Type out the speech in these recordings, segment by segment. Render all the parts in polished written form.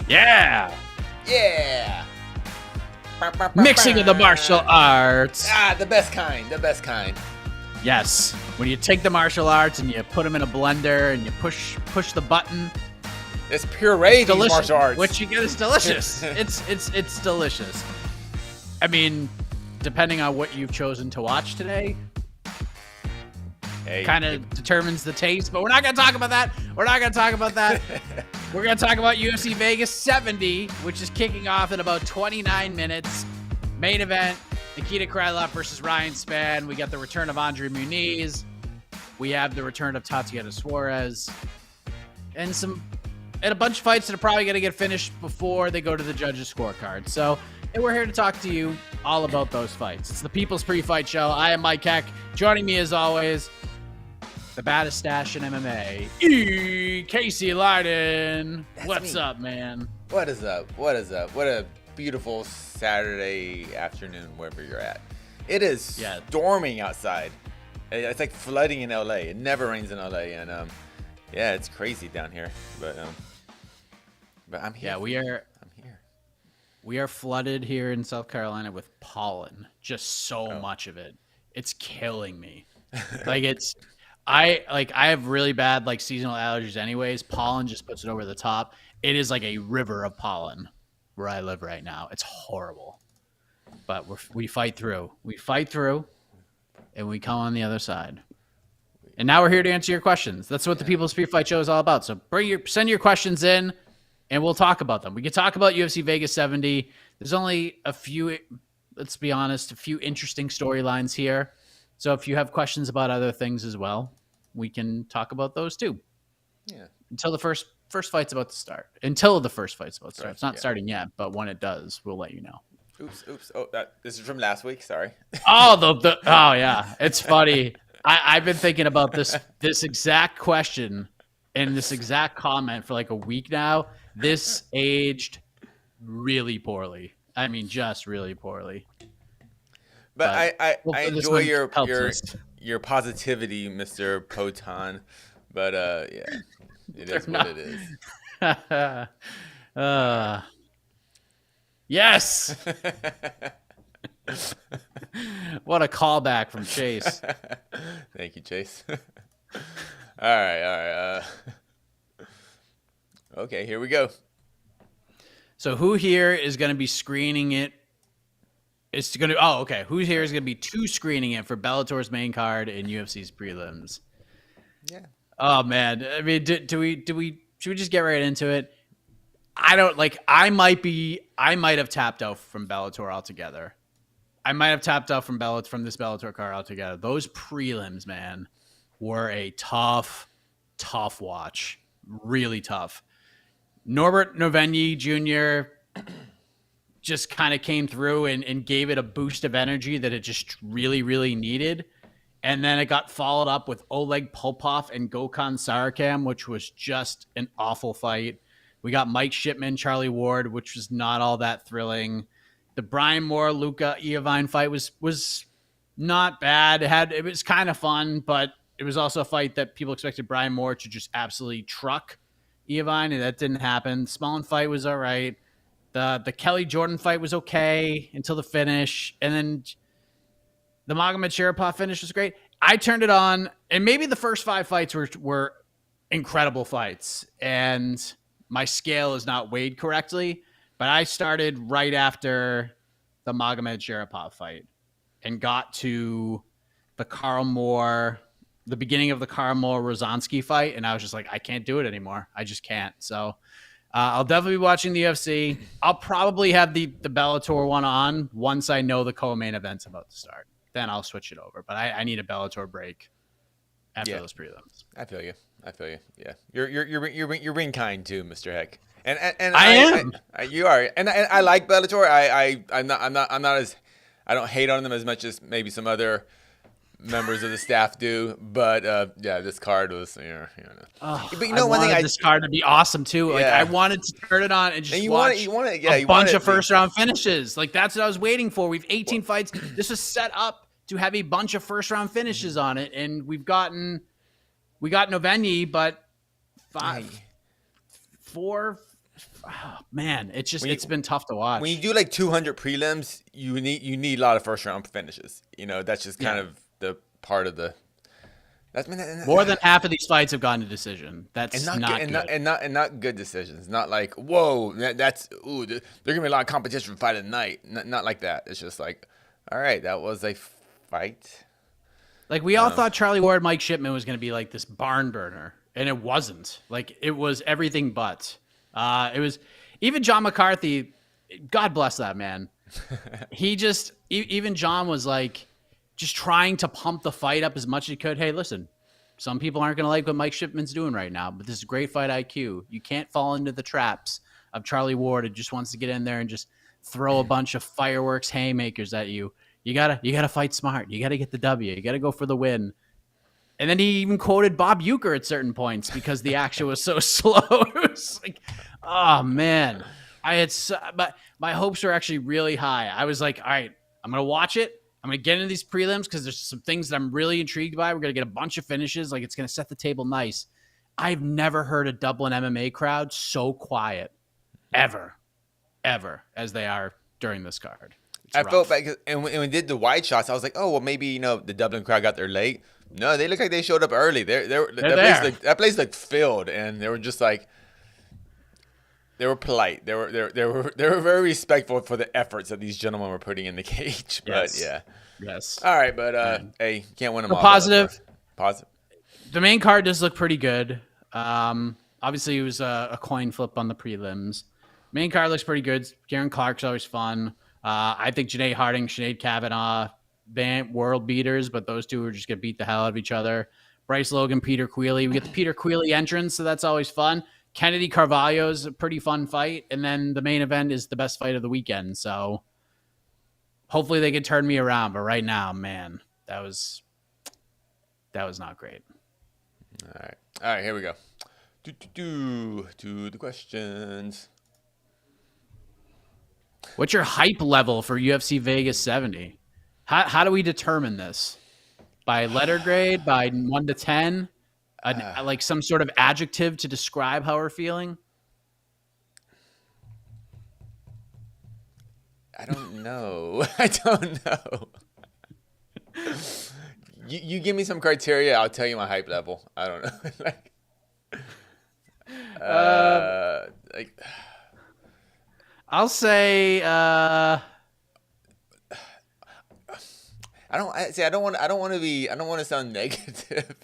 Yeah. Yeah. Mixing of the martial arts. The best kind. The best kind. Yes. When you take the martial arts and you put them in a blender and you push the button. It's puree these martial arts. What you get is delicious. It's delicious. I mean, depending on what you've chosen to watch today, kind of determines the taste. But we're not going to talk about that. We're going to talk about UFC Vegas 70, which is kicking off in about 29 minutes. Main event, Nikita Krylov versus Ryan Spann. We got the return of Andre Muniz. We have the return of Tatiana Suarez. And a bunch of fights that are probably going to get finished before they go to the judges' scorecard. So, and we're here to talk to you all about those fights. It's the People's Pre-Fight Show. I am Mike Heck. Joining me as always, the baddest stash in MMA, Casey Leydon. What's up, man? What is up? What a beautiful Saturday afternoon wherever you're at. It is storming outside. It's like flooding in LA. It never rains in LA, and it's crazy down here. But I'm here. Yeah, I'm here. We are flooded here in South Carolina with pollen. Just so much of it. It's killing me. I have really bad seasonal allergies anyways. Pollen just puts it over the top. It is like a river of pollen where I live right now. It's horrible. But we fight through. We fight through and we come on the other side. And now we're here to answer your questions. That's what the People's Pre-Fight Show is all about. So send your questions in and we'll talk about them. We can talk about UFC Vegas 70. There's only a few, let's be honest, a few interesting storylines here. So if you have questions about other things as well, we can talk about those too. Yeah. Until the first fight's about to start. Until the first fight's about to start. Right, It's not starting yet, but when it does, we'll let you know. Oops. Oh, this is from last week. Sorry. Oh, oh yeah, it's funny. I've been thinking about this exact question and this exact comment for like a week now. This aged really poorly. I mean, just really poorly. But I enjoy your positivity, Mr. Poton. But it is what it is. Yes. What a callback from Chase. Thank you, Chase. All right. Okay, here we go. So who here is going to be screening it? Who here is going to be screening it for Bellator's main card and UFC's prelims? Yeah. Oh man. I mean, should we just get right into it? I might have tapped out from Bellator altogether. I might have tapped out from this Bellator card altogether. Those prelims, man, were a tough watch. Really tough. Norbert Novenyi Jr. just kind of came through and gave it a boost of energy that it just really, really needed. And then it got followed up with Oleg Popov and Gokhan Sarakam, which was just an awful fight. We got Mike Shipman, Charlie Ward, which was not all that thrilling. The Brian Moore, Luca Iovine fight was not bad. It was kind of fun, but it was also a fight that people expected Brian Moore to just absolutely truck Iovine, and that didn't happen. Smallin fight was all right. The Kelly Jordan fight was okay until the finish, and then the Magomed Sharapov finish was great. I turned it on, and maybe the first 5 fights were incredible fights, and my scale is not weighed correctly, but I started right after the Magomed Sharapov fight and got to the beginning of the Karl Moore-Rozanski fight, and I was just like, I can't do it anymore. I just can't. So I'll definitely be watching the UFC. I'll probably have the Bellator one on once I know the co-main event's about to start. Then I'll switch it over. But I need a Bellator break after those prelims. I feel you. Yeah, you're being kind too, Mr. Heck. And I am. You are. And I like Bellator. I'm not as, I don't hate on them as much as maybe some other members of the staff do, but this card was, but one thing, this card to be awesome too. Like I wanted to turn it on and just watch a bunch of first round finishes. Like that's what I was waiting for. We've 18 fights. This was set up to have a bunch of first round finishes on it, and we got Novenyi, but Oh, man, it's been tough to watch. When you do like 200 prelims, you need a lot of first round finishes. That's just kind of the part of the. More than half of these fights have gone to decision. That's not good. Not good decisions. Not like, whoa, that's they're gonna be a lot of competition for fight of the night. Not like that. It's just like, all right, that was a fight. Like we all thought Charlie Ward, Mike Shipman was gonna be like this barn burner, and it wasn't. Like it was everything but. It was even John McCarthy. God bless that man. He just even John was like. Just trying to pump the fight up as much as he could. Hey, listen, some people aren't going to like what Mike Shipman's doing right now, but this is great fight IQ. You can't fall into the traps of Charlie Ward who just wants to get in there and just throw a bunch of fireworks haymakers at you. You gotta fight smart. You gotta get the W. You gotta go for the win. And then he even quoted Bob Uecker at certain points because the action was so slow. It was like, oh man, but my hopes were actually really high. I was like, all right, I'm gonna watch it. I'm going to get into these prelims because there's some things that I'm really intrigued by. We're going to get a bunch of finishes. Like, it's going to set the table nice. I've never heard a Dublin MMA crowd so quiet ever, as they are during this card. I felt bad, and when we did the wide shots, I was like, oh, well, maybe, the Dublin crowd got there late. No, they look like they showed up early. That place looked filled, and they were just like, they were polite. They were very respectful for the efforts that these gentlemen were putting in the cage. But yes. Yes. All right, but hey, can't win them all. Positive. Positive. The main card does look pretty good. Obviously, it was a coin flip on the prelims. Main card looks pretty good. Karen Clark's always fun. I think Janae Harding, Sinead Kavanaugh, world beaters, but those two are just going to beat the hell out of each other. Bryce Logan, Peter Queally. We get the Peter Queally entrance, so that's always fun. Kennedy Carvalho is a pretty fun fight. And then the main event is the best fight of the weekend. So hopefully they can turn me around. But right now, man, that was not great. All right, here we go. To the questions. What's your hype level for UFC Vegas 70? How do we determine this? By letter grade? By 1 to 10? Like some sort of adjective to describe how we're feeling? I don't know. I don't know. You give me some criteria, I'll tell you my hype level. I don't know. I'll say. I don't want to sound negative.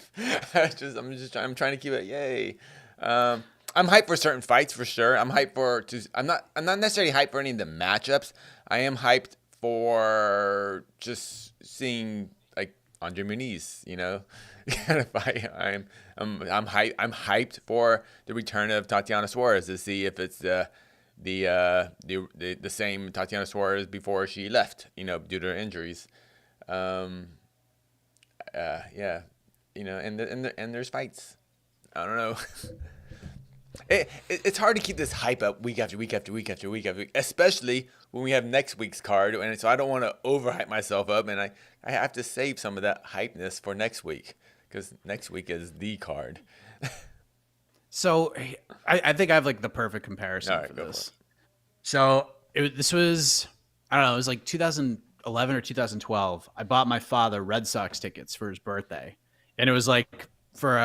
I'm trying to keep it. Yay. I'm hyped for certain fights for sure. I'm hyped I'm not necessarily hyped for any of the matchups. I am hyped for just seeing like Andre Muniz, kind of fight. I'm hyped for the return of Tatiana Suarez to see if it's the same Tatiana Suarez before she left, due to her injuries. And there's fights. I don't know. It's hard to keep this hype up week after week after week after week after week, especially when we have next week's card. And so I don't want to overhype myself up, and I have to save some of that hypeness for next week because next week is the card. So I think I have like the perfect comparison for this. So this was, I don't know, it was like 2011 or 2012. I bought my father Red Sox tickets for his birthday, and it was like for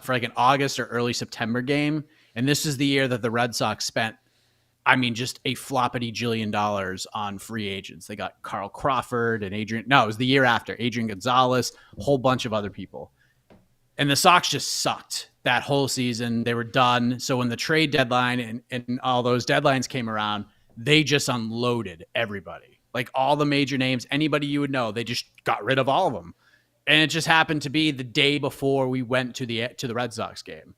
like an August or early September game. And this is the year that the Red Sox spent, just a floppity jillion dollars on free agents. They got Carl Crawford and it was the year after, Adrian Gonzalez, a whole bunch of other people. And the Sox just sucked that whole season. They were done. So when the trade deadline and all those deadlines came around, they just unloaded everybody. Like all the major names, anybody you would know, they just got rid of all of them. And it just happened to be the day before we went to the Red Sox game.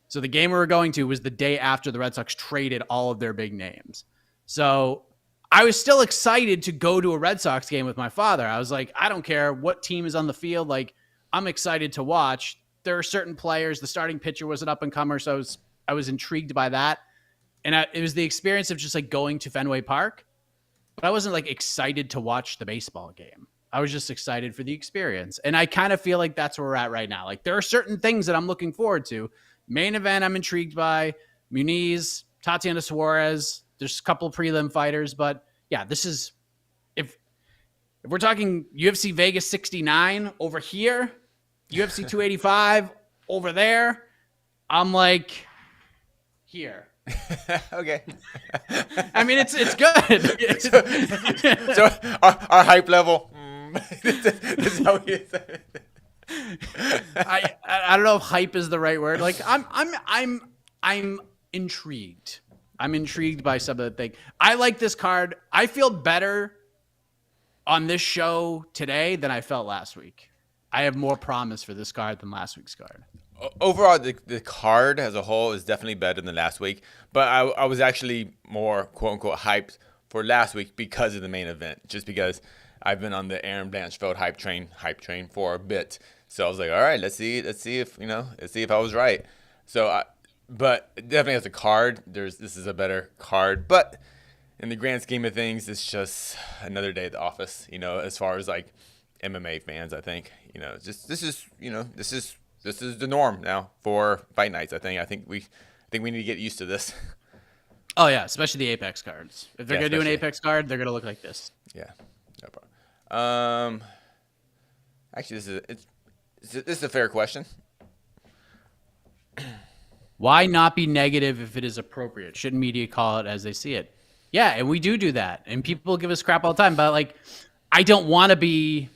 So the game we were going to was the day after the Red Sox traded all of their big names. So I was still excited to go to a Red Sox game with my father. I was like, I don't care what team is on the field. Like, I'm excited to watch. There are certain players. The starting pitcher was an up-and-comer, so I was intrigued by that. And it was the experience of just like going to Fenway Park. But I wasn't like excited to watch the baseball game. I was just excited for the experience. And I kind of feel like that's where we're at right now. Like there are certain things that I'm looking forward to. Main event I'm intrigued by. Muniz, Tatiana Suarez. There's a couple prelim fighters, but yeah, this is if we're talking UFC Vegas 69 over here, UFC 285 over there, I'm like here. Okay. I mean, it's good. So our hype level. This is how we say it. I don't know if hype is the right word. Like I'm intrigued. I'm intrigued by some of the things. I like this card. I feel better on this show today than I felt last week. I have more promise for this card than last week's card. Overall, the card as a whole is definitely better than last week. But I was actually more quote unquote hyped for last week because of the main event. Just because I've been on the Aaron Blanchfield hype train for a bit. So I was like, all right, let's see if I was right. So but definitely as a card, this is a better card. But in the grand scheme of things, it's just another day at the office. As far as like MMA fans, I think this is the norm now for fight nights. I think we need to get used to this. Oh yeah, especially the Apex cards. If they're gonna do an Apex card, they're gonna look like this. Yeah, no problem. Actually, this is a fair question. Why not be negative if it is appropriate? Shouldn't media call it as they see it? Yeah, and we do that, and people give us crap all the time. But like, I don't want to be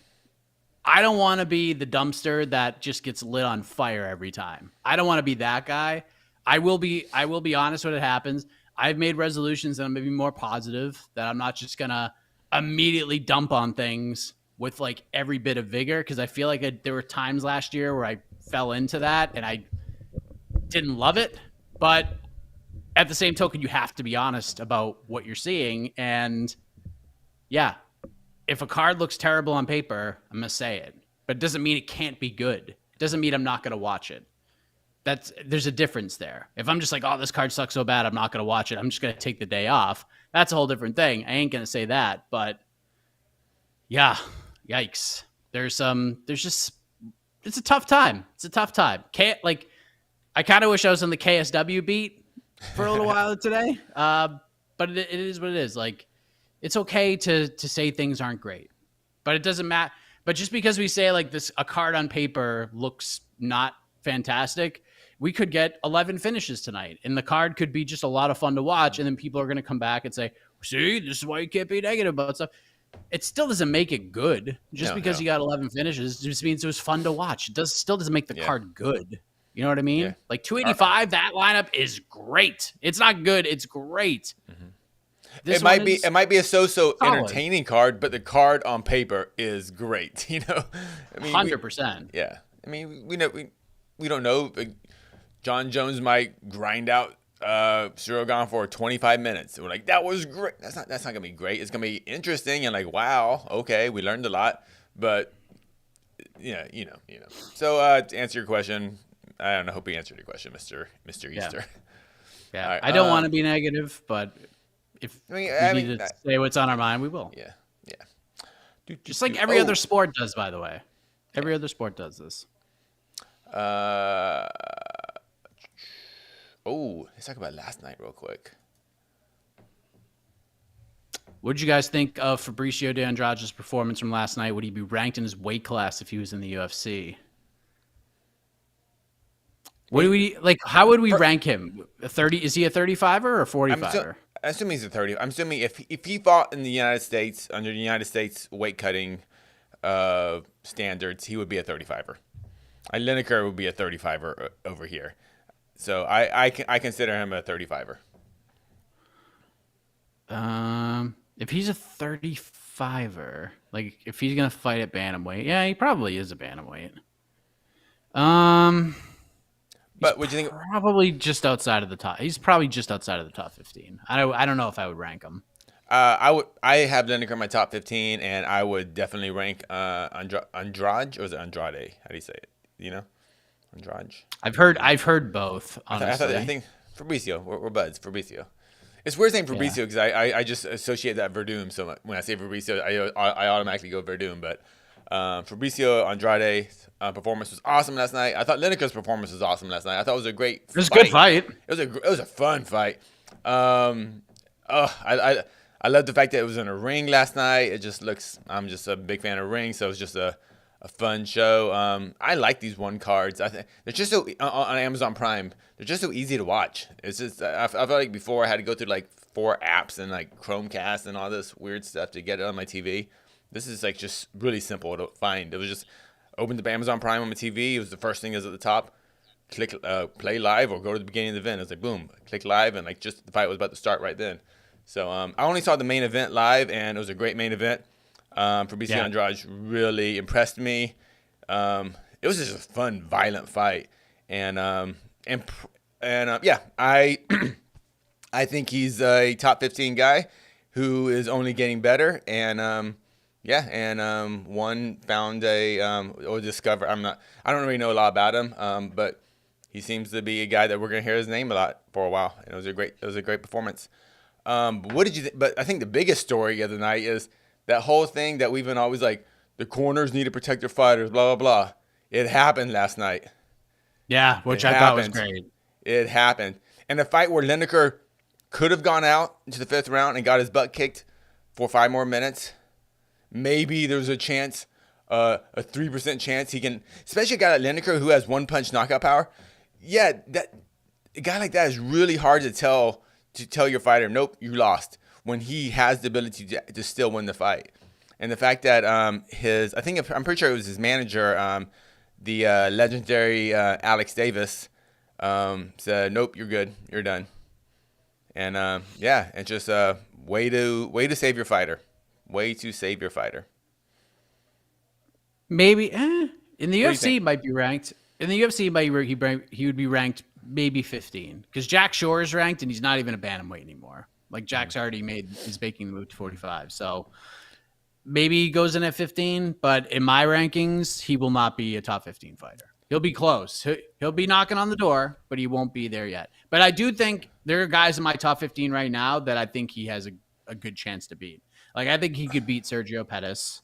the dumpster that just gets lit on fire every time. I don't want to be that guy. I will be honest when it happens. I've made resolutions that I'm maybe more positive, that I'm not just gonna immediately dump on things with like every bit of vigor, because I feel like there were times last year where I fell into that and I didn't love it. But at the same token, you have to be honest about what you're seeing. And yeah, if a card looks terrible on paper, I'm going to say it. But it doesn't mean it can't be good. It doesn't mean I'm not going to watch it. There's a difference there. If I'm just like, oh, this card sucks so bad, I'm not going to watch it, I'm just going to take the day off, that's a whole different thing. I ain't going to say that. But yeah, yikes. It's a tough time. It's a tough time. I kind of wish I was on the KSW beat for a little while today. But it is what it is. Like, it's okay to say things aren't great, but it doesn't matter. But just because we say like this, a card on paper looks not fantastic, we could get 11 finishes tonight, and the card could be just a lot of fun to watch. And then people are going to come back and say, see, this is why you can't be negative about stuff. It still doesn't make it good. Just because you got 11 finishes just means it was fun to watch. It still doesn't make the card good. You know what I mean? Yeah. Like 285, that lineup is great. It's not good. It's great. Mm-hmm. It might be a so-so entertaining card, but the card on paper is great. I mean, 100%. Yeah. I mean, we don't know. John Jones might grind out Suragan for 25 minutes. We're like, that was great. That's not gonna be great. It's gonna be interesting and like, wow, okay, we learned a lot. But yeah, So to answer your question, I don't know. Hope we answered your question, Mr. Easter. Yeah, right, I don't want to be negative, but if we need to say what's on our mind, we will. Yeah. Just like every other sport does, by the way. Every other sport does this. Let's talk about last night real quick. What did you guys think of Fabricio Andrade's performance from last night? Would he be ranked in his weight class if he was in the UFC? What do we like? How would we rank him? 30? Is he a 35er or a 45er? I'm assuming he's a 30. I'm assuming if he fought in the United States under the United States weight cutting standards, he would be a 35er. Lineker would be a 35er over here. So I consider him a 35er. If he's a 35er, like if he's gonna fight at bantamweight, yeah, he probably is a bantamweight. But would you think probably just outside of the top? He's probably just outside of the top 15. I don't know if I would rank him. I have Lineker in my top 15, and I would definitely rank Andrade, or is it Andrade? How do you say it? Andrade. I've heard both. Honestly, I think Fabricio. We're buds. Fabricio. It's weird saying Fabricio because I just associate that Verdum so much. When I say Fabricio, I automatically go Verdum. But Fabricio Andrade's performance was awesome last night. I thought Lineker's performance was awesome last night. I thought it was a great. It was a good fight. It was a fun fight. I love the fact that it was in a ring last night. It just looks. I'm just a big fan of ring, so it's just a fun show. I like these one cards. I think they're just so on Amazon Prime. They're just so easy to watch. It's just I felt like before I had to go through like 4 apps and like Chromecast and all this weird stuff to get it on my TV. This is like just really simple to find. It was just open the Amazon Prime on my TV. It was the first thing is at the top. Click play live or go to the beginning of the event. It's like boom, click live, and like just the fight was about to start right then. So I only saw the main event live, and it was a great main event. Fabricio Andrade really impressed me. It was just a fun, violent fight, and yeah, I I think he's a top 15 guy who is only getting better, and one found or discovered. I don't really know a lot about him, but he seems to be a guy that we're gonna hear his name a lot for a while, and it was a great performance. What did you think? But I think the biggest story of the night is that whole thing that we've been always like, the corners need to protect their fighters, blah, blah, blah. It happened last night. Yeah, which I thought was great. It happened. And the fight where Lineker could have gone out into the 5th round and got his butt kicked for 5 more minutes. Maybe there's a chance, a 3% chance he can, especially a guy like Lineker who has one-punch knockout power. Yeah, a guy like that is really hard to tell your fighter, nope, you lost, when he has the ability to still win the fight. And the fact that I'm pretty sure it was his manager, the legendary Alex Davis, said, nope, you're good, you're done. And it's just a way to save your fighter. Way to save your fighter. Maybe in the UFC he might be ranked. In the UFC he would be ranked maybe 15, because Jack Shore is ranked and he's not even a bantamweight anymore. Like Jack's already is making the move to 45, so maybe he goes in at 15. But in my rankings, he will not be a top 15 fighter. He'll be close. He'll be knocking on the door, but he won't be there yet. But I do think there are guys in my top 15 right now that I think he has a good chance to beat. Like I think he could beat Sergio Pettis.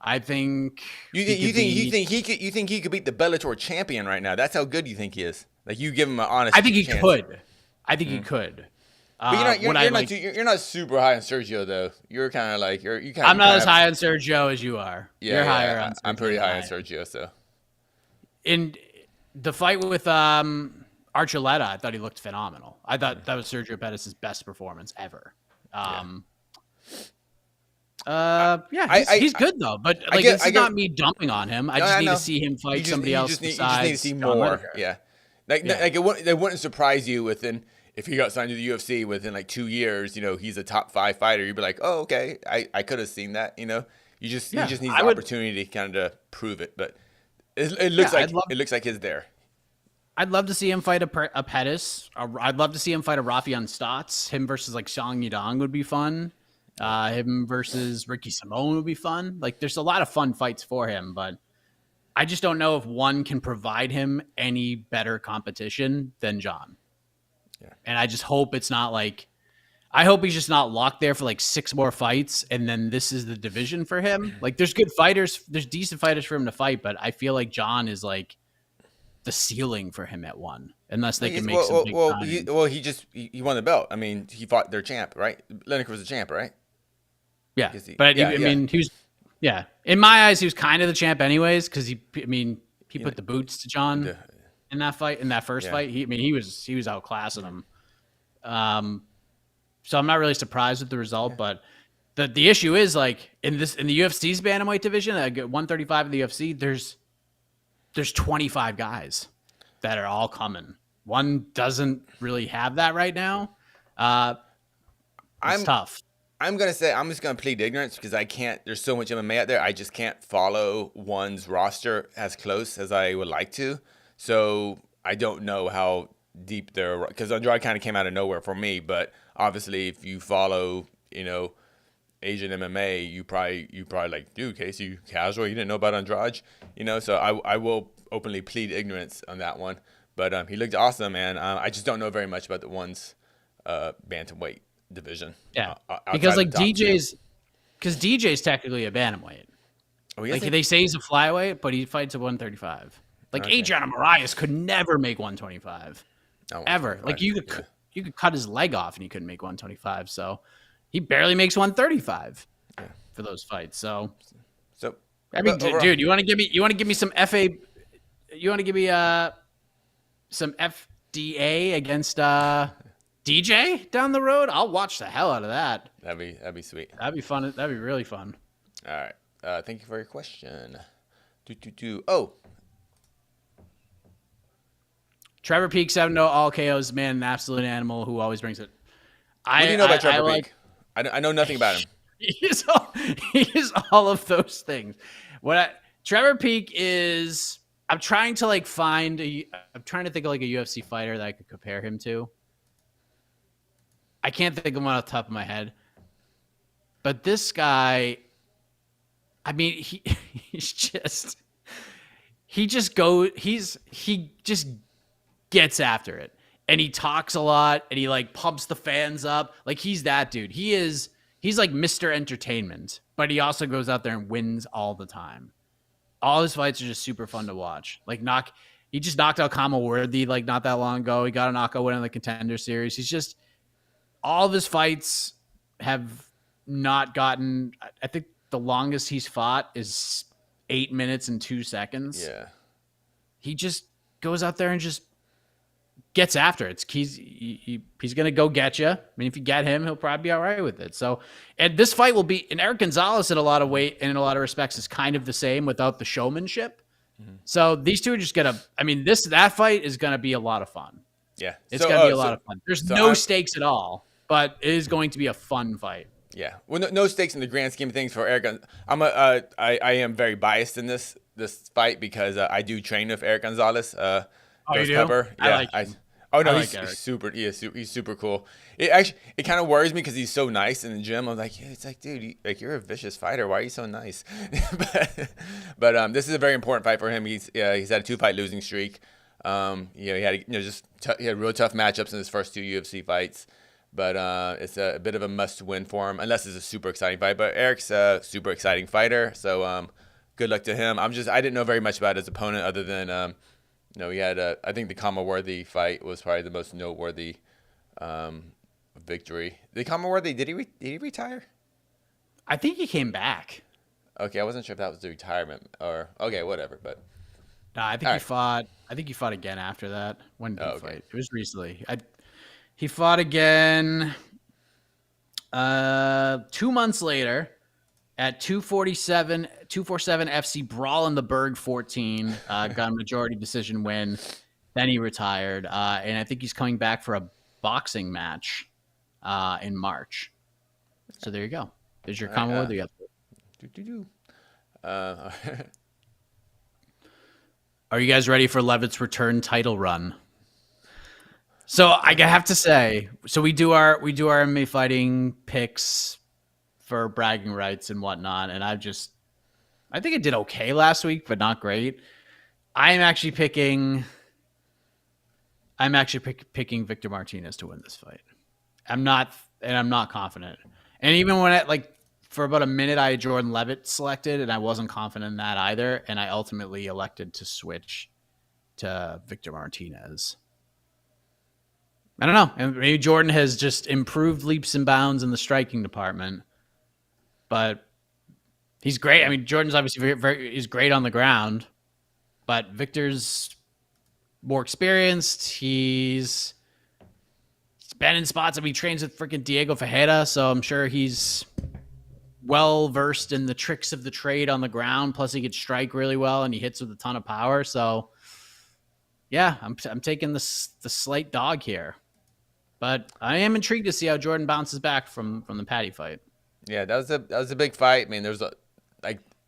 I think you think he could beat the Bellator champion right now. That's how good you think he is. Like you give him an honest. I think he could. I think he could. But you're not super high on Sergio though. You're kind of like I'm not as high on Sergio as you are. Yeah, you're higher on Sergio. I'm pretty high on Sergio. So in the fight with Archuleta, I thought he looked phenomenal. I thought that was Sergio Pettis' best performance ever. He's good though, but it's not me dumping on him. I just need to see him fight somebody else. You just need to see more. Yeah, it wouldn't surprise you if he got signed to the UFC within like 2 years. You know, he's a top 5 fighter. You'd be like, oh, okay, I could have seen that. You know, he just needs the opportunity kind of prove it. But it looks like he's there. I'd love to see him fight a Pettis. I'd love to see him fight a Rafian Stotts. Him versus like Song Yadong would be fun. Him versus Ricky Simone would be fun. Like, there's a lot of fun fights for him, but I just don't know if one can provide him any better competition than John. Yeah. And I just hope it's not like, I hope he's just not locked there for like 6 more fights and then this is the division for him. Like, there's good fighters, there's decent fighters for him to fight, but I feel like John is like the ceiling for him at 1, unless they can make some big time. He won the belt. I mean, he fought their champ, right? Lineker was the champ, right? Yeah, I mean, he was. Yeah, in my eyes, he was kind of the champ, anyways, because he put the boots to John in that fight, in that first fight. He was outclassing him. So I'm not really surprised with the result, but the issue is like in the UFC's bantamweight division, 135 of the UFC, there's 25 guys that are all coming. One doesn't really have that right now. It's tough. I'm just gonna plead ignorance because I can't. There's so much MMA out there. I just can't follow one's roster as close as I would like to. So I don't know how deep they're, because Andrade kind of came out of nowhere for me. But obviously, if you follow, Asian MMA, you probably like, dude, Casey, you casual, you didn't know about Andrade, So I will openly plead ignorance on that one. But he looked awesome, and I just don't know very much about the one's bantamweight division. Yeah, because like DJ's technically a bantamweight. Oh, like they say he's a flyweight, but he fights at 135. Like Adriano Moraes could never make 125 ever. Like could cut his leg off and he couldn't make 125. So he barely makes 135 for those fights. So I mean, dude, you want to give me some FA? You want to give me some FDA against DJ down the road? I'll watch the hell out of that. That'd be sweet. That'd be fun. That'd be really fun. All right. Thank you for your question. Oh. Trevor Peak 7-0 all KOs, man, an absolute animal who always brings it. What do you know about Trevor Peak? I know nothing about him. He's all of those things. Trevor Peak is. I'm trying to think of like a UFC fighter that I could compare him to. I can't think of one off the top of my head. But this guy, I mean, he just gets after it. And he talks a lot and he like pumps the fans up. Like he's that dude. He's like Mr. Entertainment, but he also goes out there and wins all the time. All his fights are just super fun to watch. Like he just knocked out Kama Worthy like not that long ago. He got a knockout win in the Contender Series. He's just all of his fights have not gotten. I think the longest he's fought is 8 minutes and 2 seconds. Yeah, he just goes out there and just gets after it. He's gonna go get you. I mean, if you get him, he'll probably be all right with it. So, and this fight will be. And Eric Gonzalez in a lot of respects is kind of the same without the showmanship. Mm-hmm. So these two are just gonna. I mean, that fight is gonna be a lot of fun. Yeah, it's gonna be a lot of fun. There's no stakes at all, but it is going to be a fun fight. Yeah, well, no stakes in the grand scheme of things for Eric. I am very biased in this fight because I do train with Eric Gonzalez. You do? Pepper. Yeah, I like him. He's super cool. It kind of worries me because he's so nice in the gym. I'm like, yeah, it's like, dude, you're a vicious fighter. Why are you so nice? but this is a very important fight for him. He's had a 2-fight losing streak. He had he had real tough matchups in his first 2 UFC fights. But it's a bit of a must-win for him, unless it's a super exciting fight. But Eric's a super exciting fighter, so good luck to him. I didn't know very much about his opponent other than he had I think the Kama Worthy fight was probably the most noteworthy victory. The Kama Worthy, did he retire? I think he came back. Okay, I wasn't sure if that was the retirement or okay, whatever. But no, I think he fought. I think he fought again after that. When did he fight? It was recently. He fought again 2 months later at 247 FC Brawl in the Berg 14. Got a majority decision win. Then he retired. And I think he's coming back for a boxing match in March. So there you go. There's your Kama Worthy episode. Are you guys ready for Levitt's return title run? So I have to say, we do our MMA fighting picks for bragging rights and whatnot, and I think I did okay last week, but not great. I'm actually picking Victor Martinez to win this fight. I'm not confident. And even when for about a minute, I had Jordan Levitt selected, and I wasn't confident in that either, and I ultimately elected to switch to Victor Martinez. I don't know. And maybe Jordan has just improved leaps and bounds in the striking department, but he's great. I mean, Jordan's obviously he's great on the ground, but Victor's more experienced. He's been in spots. I mean, he trains with freaking Diego Fajeda, so I'm sure he's well versed in the tricks of the trade on the ground. Plus, he could strike really well, and he hits with a ton of power. So, yeah, I'm taking the slight dog here. But I am intrigued to see how Jordan bounces back from the Patty fight. Yeah, that was a big fight. I mean, there's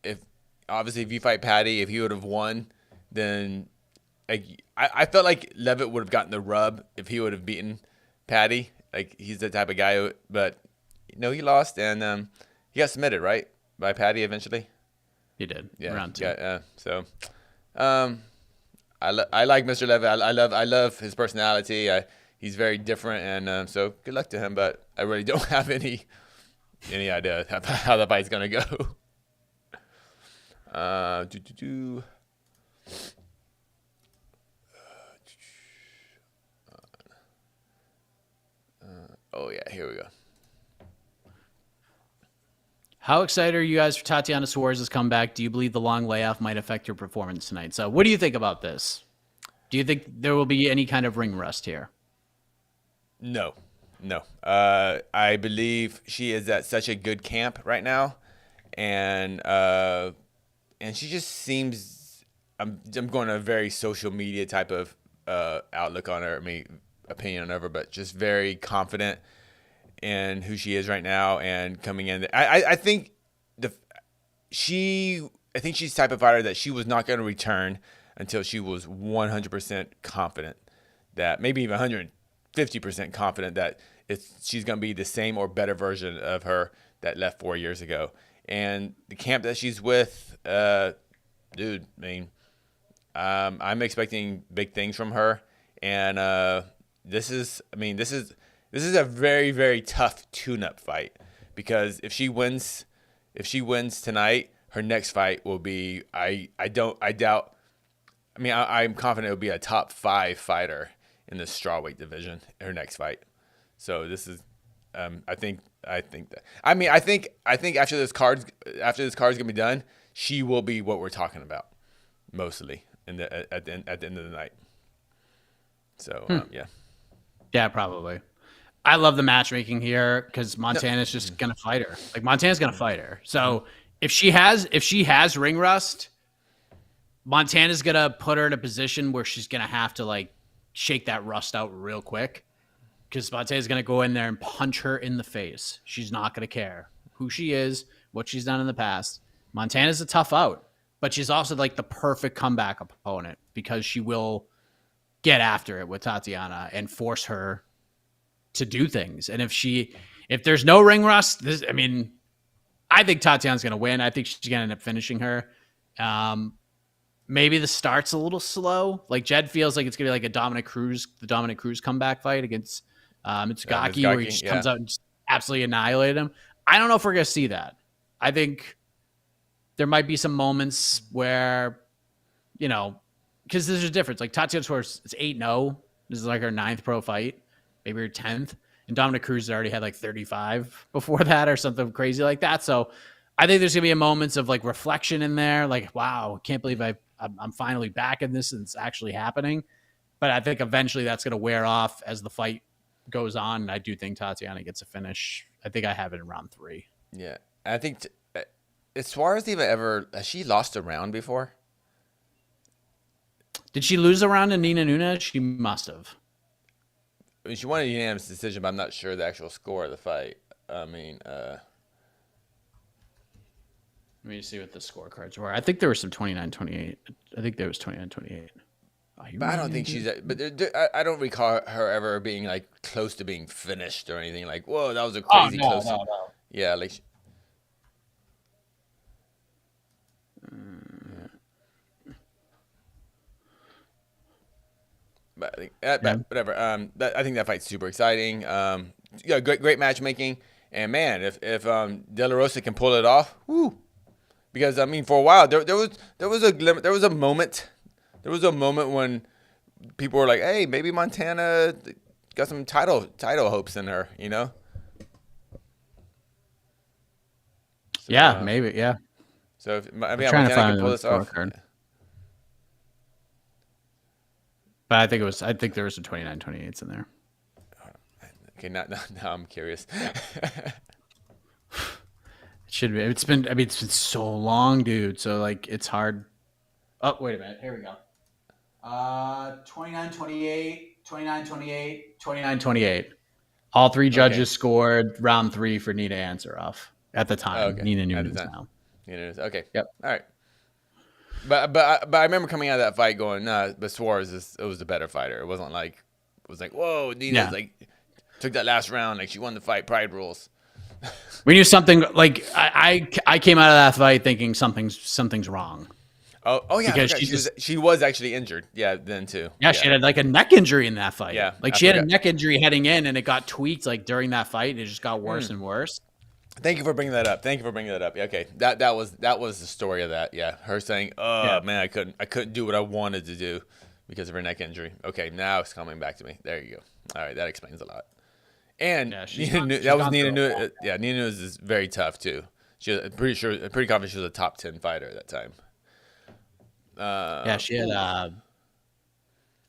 if you fight Patty, if he would have won, then I felt like Levitt would have gotten the rub if he would have beaten Patty. Like he's the type of guy, but he lost and he got submitted right by Patty eventually. He did. Yeah, round 2. Yeah. So, I like Mr. Levitt. I love his personality. He's very different, and so good luck to him. But I really don't have any idea how the fight's gonna go. How excited are you guys for Tatiana Suarez's comeback? Do you believe the long layoff might affect your performance tonight? So what do you think about this? Do you think there will be any kind of ring rust here? No. I believe she is at such a good camp right now, and she just seems. I'm going a very social media type of outlook on her. I mean, opinion on her, but just very confident in who she is right now and coming in. I think she's the type of fighter that she was not going to return until she was 100% confident, that maybe even 150% confident that she's going to be the same or better version of her that left 4 years ago. And the camp that she's with, dude, I mean, I'm expecting big things from her. And this is a very, very tough tune-up fight, because if she wins tonight, her next fight will be, I'm confident it'll be a top 5 fighter in the strawweight division, her next fight. So this is, I think after this card's gonna be done, she will be what we're talking about mostly at the end of the night. So yeah. Yeah, probably. I love the matchmaking here because Montana's just gonna fight her. Like, Montana's gonna fight her. So if she has ring rust, Montana's gonna put her in a position where she's gonna have to like shake that rust out real quick, because Montana's gonna go in there and punch her in the face. She's not gonna care who she is, what she's done in the past. Montana's a tough out, but she's also like the perfect comeback opponent because she will get after it with Tatiana and force her to do things. And if there's no ring rust, I think Tatiana's going to win. I think she's going to end up finishing her. Maybe the start's a little slow. Like, Jed feels like it's going to be like the Dominic Cruz comeback fight against Mitsugaki, where he just comes out and just absolutely annihilate him. I don't know if we're going to see that. I think there might be some moments where, because there's a difference. Like, Tatiana Suarez, it's 8-0. This is like her 9th pro fight, maybe her 10th. And Dominic Cruz already had like 35 before that or something crazy like that. So I think there's going to be moments of like reflection in there. Like, wow, can't believe I'm finally back in this and it's actually happening. But I think eventually that's going to wear off as the fight goes on. And I do think Tatiana gets a finish. I think I have it in round 3. Yeah. I think, has Suarez has she lost a round before? Did she lose a round to Nina Nunes? She must have. I mean, she won a unanimous decision, but I'm not sure the actual score of the fight. Let me see what the scorecards were. I think there was some 29-28. I think there was 29-28. But I don't think she's. But I don't recall her ever being like close to being finished or anything. Like, whoa, that was a crazy close. No. Yeah, like. But I think, whatever. I think that fight's super exciting. Great matchmaking, and man, if De La Rosa can pull it off, whoo! Because for a while there was a moment when people were like, hey, maybe Montana got some title hopes in her, So, yeah, maybe, yeah. So if Montana can pull this off. But I think there was some 29-28s in there. Okay, now I'm curious. It should be. It's been so long, dude. So like, it's hard. Oh, wait a minute. Here we go. 29-28, 29-28, 29-28. All 3 judges scored round 3 for Nina Ansaroff at the time. Okay. Nina Nunes now. Nina Nunes. Okay. Yep. All right. But I remember coming out of that fight going, nah, but Suarez was the better fighter. It wasn't like, whoa, Nina's like took that last round, like she won the fight, pride rules. We knew something, like I came out of that fight thinking something's wrong. Oh yeah, because she was actually injured. Yeah, then too. Yeah, she had like a neck injury in that fight. Yeah, like she had a neck injury heading in, and it got tweaked like during that fight. And it just got worse and worse. Thank you for bringing that up. Okay, that was the story of that. Yeah, her saying, man, I couldn't do what I wanted to do because of her neck injury. Okay, now it's coming back to me. There you go. All right, that explains a lot. And Nina Nunes. Yeah, Nina Nunes is very tough too. I'm pretty confident she was a top 10 fighter at that time. Yeah, she had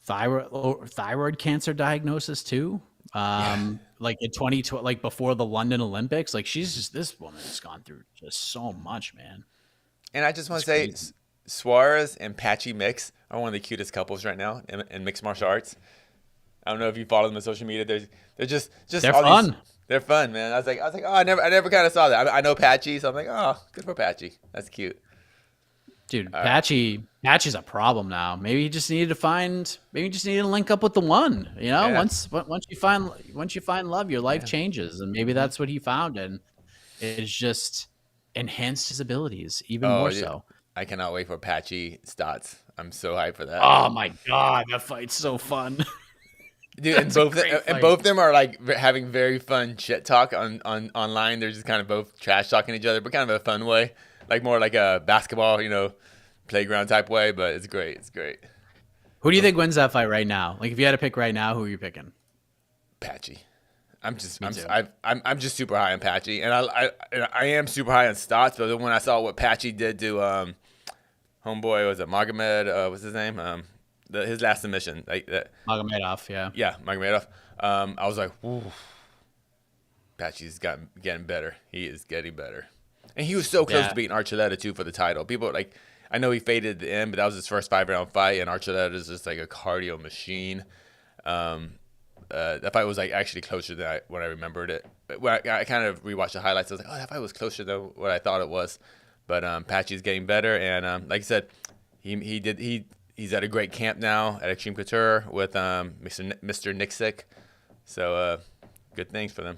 thyroid cancer diagnosis too. Like in 2020, like before the London Olympics, like this woman has gone through just so much, man. And I just want to say, Suarez and Patchy Mix are one of the cutest couples right now in mixed martial arts. I don't know if you follow them on social media. They're just they're fun. They're fun, man. I was like, oh, I never kind of saw that. I know Patchy, so I'm like, oh, good for Patchy. That's cute. Dude, Patchy's a problem now. Maybe you just needed to link up with the one. You know, once you find love, your life changes, and maybe that's what he found, and it's just enhanced his abilities even more so. I cannot wait for Patchy Stotts. I'm so hyped for that. Oh my god, that fight's so fun. Dude, and both of them are like having very fun shit talk on online. They're just kind of both trash talking each other, but kind of a fun way, like more like a basketball, playground type way. But it's great. It's great. Who do you think wins that fight right now? Like, if you had to pick right now, who are you picking? Patchy. I'm just super high on Patchy, and I am super high on Stotts. But then when I saw what Patchy did to homeboy, was it Magomed? What's his name? His last submission, like that. Magomedov, yeah. Yeah, Magomedov. I was like, ooh, Patchy's getting better. He is getting better. And he was so close to beating Archuleta, too, for the title. People, like, I know he faded at the end, but that was his first 5-round fight, and Archuleta is just like a cardio machine. That fight was like actually closer than when I remembered it. But when I kind of rewatched the highlights, I was like, oh, that fight was closer than what I thought it was. But Patchy's getting better, and like I said, he's at a great camp now at Extreme Couture with Mr. Nixick. So good things for them.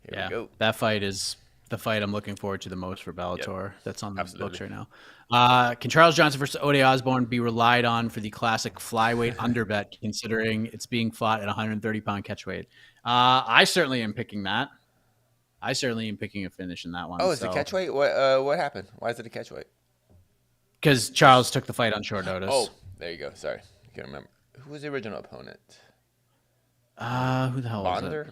Here we go. That fight is the fight I'm looking forward to the most for Bellator. Yep. That's on the books right now. Can Charles Johnson versus Odie Osborne be relied on for the classic flyweight underbet, considering it's being fought at 130-pound catchweight? I certainly am picking that. I certainly am picking a finish in that one. Oh, it's a catchweight? What happened? Why is it a catchweight? Because Charles took the fight on short notice. Oh, there you go. Sorry. I can't remember. Who was the original opponent? Who the hell was it?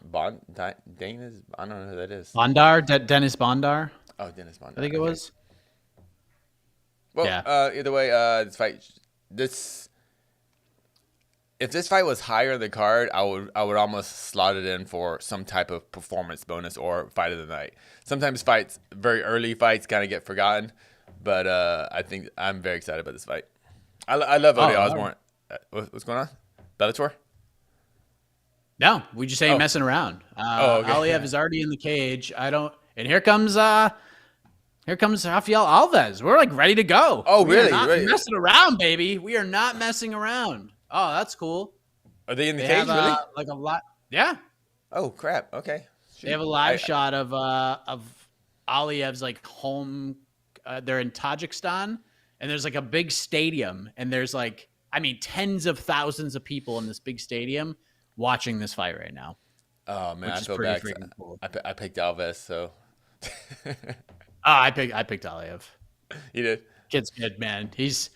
Dana's? I don't know who that is. Bondar? Dennis Bondar? Oh, Dennis Bondar. I think it was. Well, either way, if this fight was higher in the card, I would almost slot it in for some type of performance bonus or fight of the night. Sometimes very early fights kind of get forgotten, but I think I'm very excited about this fight. I love Odie Osborne. Right. What's going on? Bellator? No, we just ain't messing around. Okay. Aliev is already in the cage. And here comes Rafael Alves. We're like ready to go. Oh, really? We are not messing around, baby. We are not messing around. Oh, that's cool. Are they in the cage? Really? Like a lot. Yeah. Oh crap. Okay. Shoot. They have a live shot of Aliev's like home. They're in Tajikistan, and there's like a big stadium, and there's like, tens of thousands of people in this big stadium watching this fight right now. Oh man, I feel bad. Cool. I picked Alves, so. I picked Aliev. You did? Kid's good, man. He's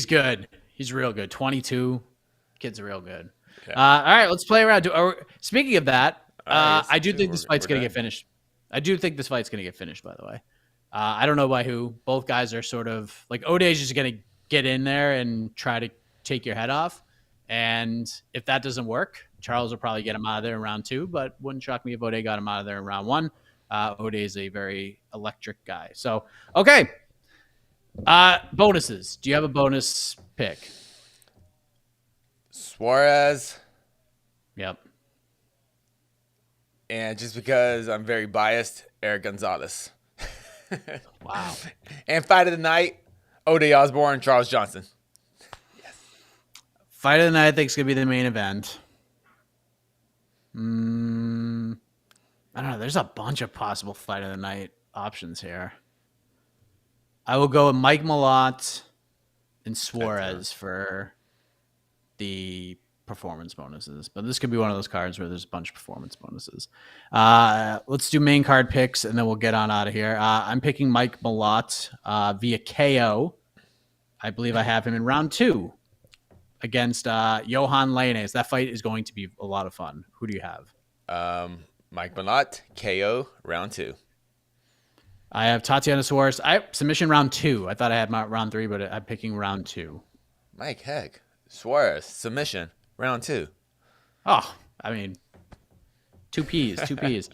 good. He's real good. 22. Kid's real good. Yeah. All right, let's play around. Speaking of that, I do think this fight's going to get finished. I do think this fight's going to get finished, by the way. I don't know by who. Both guys are sort of like, Odie's just going to get in there and try to take your head off. And if that doesn't work, Charles will probably get him out of there in round 2, but wouldn't shock me if Odie got him out of there in round 1. Odie is a very electric guy. So, okay. Bonuses. Do you have a bonus pick? Suarez. Yep. And just because I'm very biased, Eric Gonzalez. Wow. And fight of the night, Odie Osborne, Charles Johnson. Yes. Fight of the night, I think, is going to be the main event. I don't know. There's a bunch of possible fight of the night options here. I will go with Mike Malott and Suarez for the performance bonuses. But this could be one of those cards where there's a bunch of performance bonuses. Let's do main card picks, and then we'll get on out of here. I'm picking Mike Malott via KO. I believe I have him in round 2 against Johan Lainez. That fight is going to be a lot of fun. Who do you have? Mike Malott, KO, round 2. I have Tatiana Suarez. Submission round 2. I thought I had my round 3, but I'm picking round 2. Mike, heck. Suarez, submission, round 2. Oh, I mean, 2 Ps, 2 Ps.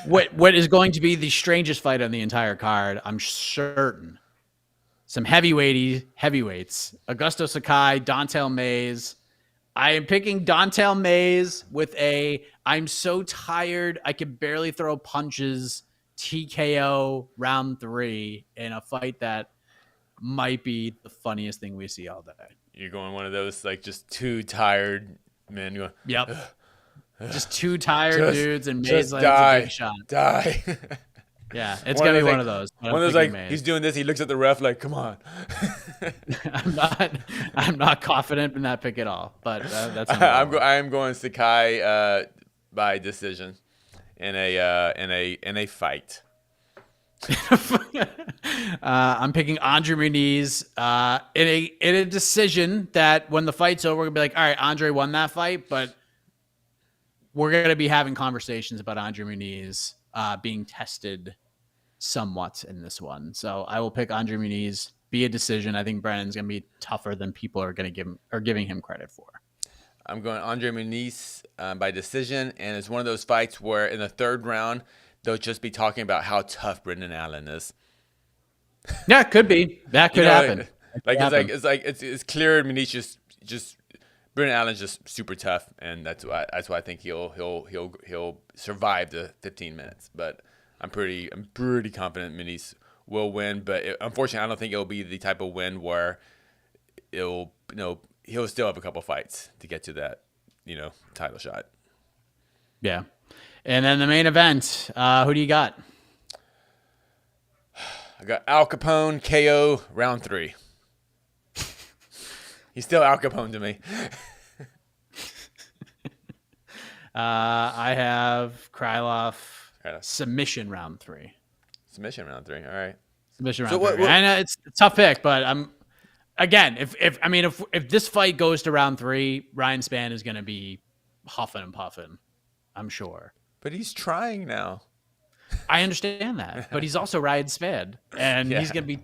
What is going to be the strangest fight on the entire card, I'm certain. Some heavyweights. Augusto Sakai, Don'Tale Mayes. I am picking Don'Tale Mayes with I'm so tired, I can barely throw punches, TKO round 3 in a fight that might be the funniest thing we see all day. You're going one of those, like, just 2 tired men going, yep. Just 2 tired dudes, and Mayes lands a big shot. Die. Yeah, it's going to be one of those. One of those, like, Mayes. He's doing this, he looks at the ref like, come on. I'm not confident in that pick at all, but that's I'm going Sakai by decision in a fight. I'm picking Andre Muniz in a decision that when the fight's over, we're gonna be like, all right, Andre won that fight, but we're gonna be having conversations about Andre Muniz being tested somewhat in this one. So I will pick Andre Muniz, be a decision. I think Brennan's gonna be tougher than people are giving him credit for. I'm going Andre Muniz by decision, and it's one of those fights where in the 3rd round they'll just be talking about how tough Brendan Allen is. Yeah, it could be. That could happen. It's clear Muniz just Brendan Allen's just super tough, and that's why I think he'll survive the 15 minutes. But I'm pretty confident Muniz will win. But unfortunately, I don't think it'll be the type of win where he'll still have a couple fights to get to that title shot. Yeah. And then the main event, who do you got? I got Al Capone KO round 3. He's still Al Capone to me. I have Krylov submission round 3. Submission round 3. All right. Submission round 3. I know it's a tough pick, but if this fight goes to round 3, Ryan Spann is going to be huffing and puffing, I'm sure. But he's trying now. I understand that, but he's also Ryan Spann, and he's gonna be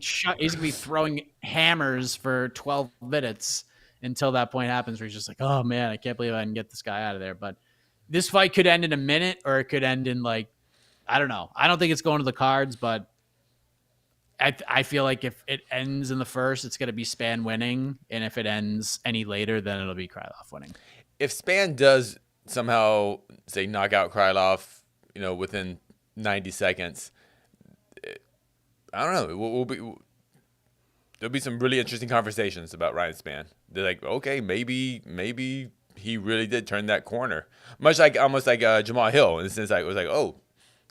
throwing hammers for 12 minutes until that point happens where he's just like, oh man, I can't believe I can get this guy out of there. But this fight could end in a minute, or it could end in I don't know. I don't think it's going to the cards, but I feel like if it ends in the first, it's gonna be Spann winning, and if it ends any later, then it'll be Krylov winning. If Spann does somehow say knock out Krylov, within 90 seconds, I don't know. There'll be some really interesting conversations about Ryan Spann. They're like, okay, maybe he really did turn that corner, almost like Jamal Hill in the sense it was like, oh,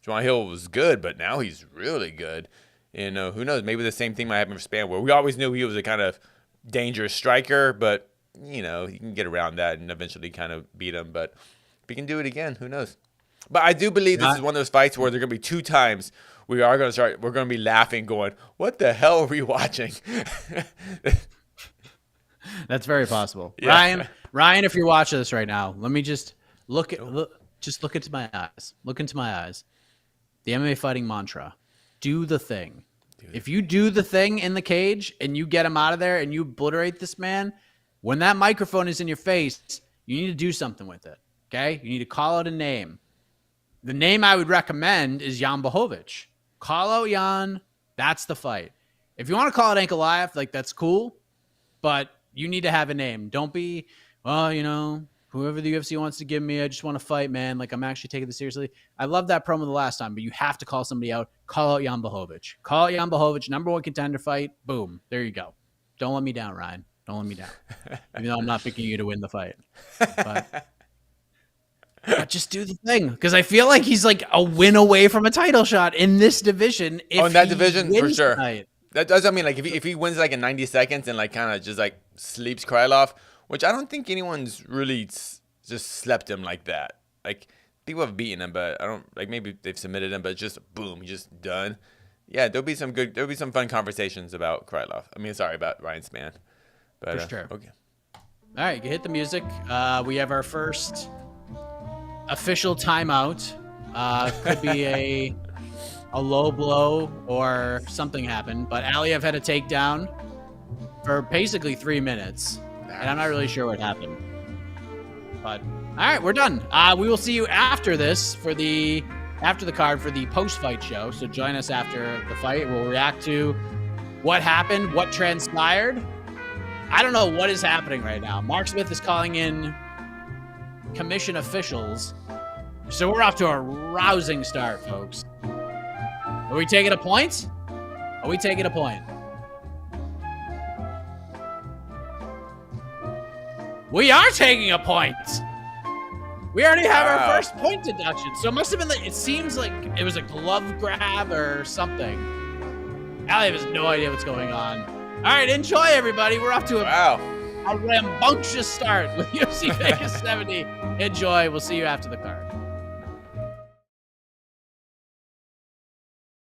Jamal Hill was good, but now he's really good. And who knows? Maybe the same thing might happen for Spann, where we always knew he was a kind of dangerous striker, but he can get around that and eventually kind of beat him. But if he can do it again, who knows? But I do believe this is one of those fights where there are going to be 2 times we're going to be laughing, going, what the hell are we watching? That's very possible. Yeah. Ryan, if you're watching this right now, let me just look into my eyes. Look into my eyes. The MMA fighting mantra: do the thing. If you do the thing in the cage and you get him out of there and you obliterate this man, when that microphone is in your face, you need to do something with it. Okay? You need to call out a name. The name I would recommend is Jan Blachowicz. Call out Jan. That's the fight. If you want to call it Ankalaev, that's cool, but you need to have a name. Don't be, whoever the UFC wants to give me, I just want to fight, man. I'm actually taking this seriously. I love that promo the last time, but you have to call somebody out. Call out Jan Blachowicz. Call out Jan Blachowicz, #1 contender fight. Boom. There you go. Don't let me down, Ryan. Don't let me down. Even though I'm not picking you to win the fight. But just do the thing. Because I feel like he's a win away from a title shot in this division. In that division, for sure. Tonight. That doesn't mean if he wins in 90 seconds and kind of just sleeps Krylov, which I don't think anyone's really just slept him like that. People have beaten him, but I don't maybe they've submitted him, but just boom, he's just done. Yeah, there'll be some fun conversations about Krylov. About Ryan Spann. But, for sure. Okay. All right, you can hit the music. We have our first official timeout. Could be a low blow or something happened, but Aliev had a takedown for basically 3 minutes, and I'm not really sure what happened. But all right, we're done. We will see you after this after the card for the post-fight show. So join us after the fight. We'll react to what happened, what transpired. I don't know what is happening right now. Mark Smith is calling in commission officials. So we're off to a rousing start, folks. Are we taking a point? Are we taking a point? We are taking a point. We already have our first point deduction. So it must have been it seems like it was a glove grab or something. Allie has no idea what's going on. All right, enjoy, everybody. We're off to a rambunctious start with UFC Vegas 70. Enjoy. We'll see you after the card.